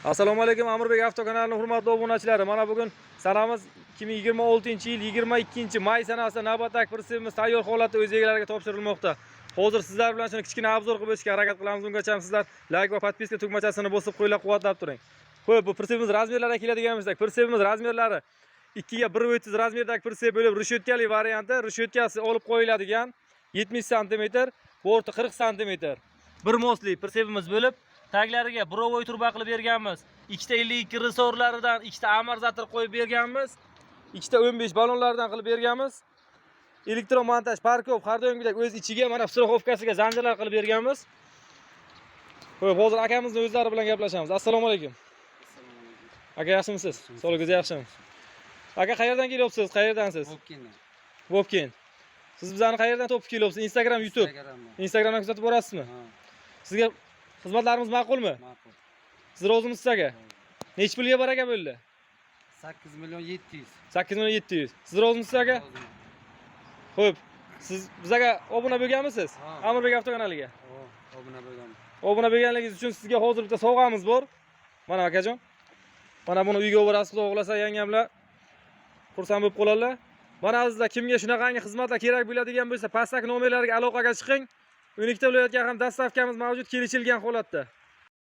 Assalomu alaykum, Amirbek avtokanalining hurmatli obunachilari. Mana bugun sanamiz 2026-yil 22-may sanasida navbatdagi pritsepimiz tayyor holatda o'z egalariga topshirilmoqda. Hozir sizlar bilan shuni kichkina obzor qilib o'tishga harakat qilamiz. Ungacha sizlar like va podpiska tugmachasini bosib qo'llab-quvvatlab turing. Xo'p, bu pritsepimiz razmerlariga keladigan bo'lsak, pritsepimiz razmerlari 2 ga 1.30 razmerdagi pritsep bo'lib, rushetkali varianti, rushetkasi olib qo'yiladigan 70 sm, borti 40 sm. Bir mosli pritsepimiz bo'lib, taglariga brovoy turba qilib berganmiz. Ikkita 52 resorlaridan ikkita amortizator qo'yib berganmiz. Ikkita 15 ballonlardan qilib berganmiz. Elektromontaj parkov har doimgidek o'z ichiga mana straxovkasiga zanjirlar qilib berganmiz. Xo'p, hozir akamizning o'zlari bilan gaplashamiz. Assalomu alaykum. Aka, yaxshimisiz? Sog'ligingiz yaxshimi? Aka, qayerdan kelyapsiz? Qayerdansiz? Vobkindan. Vobkin. Siz bizani qayerdan topib kelyapsiz? Instagram, YouTube. Instagramdan kuzatib borasizmi? Sizga xizmatlarimiz ma'qulmi? Ma'qul. Siz rozimisiz aka? Nech pulga bor aka bo'ldi? 8 million 700. 8 million 700. Siz rozimisiz aka? Xo'p. Siz bizga obuna bo'lganmisiz? Amirbek avtokanaliga. Obuna bo'lganman. Obuna bo'lganligingiz uchun sizga hozir bitta sovg'amiz bor. Mana akajon. Mana buni uyga oborasiz, xudo xolasa yangamlar xursand bo'lib qoladilar. Mana sizlar kimga shunaqangi xizmatlar kerak bo'ladigan bo'lsa, pastdagi nomerlarga aloqaga chiqing. 12 ta viloyatga ham dastavkamiz mavjud, kelishilgan holatda.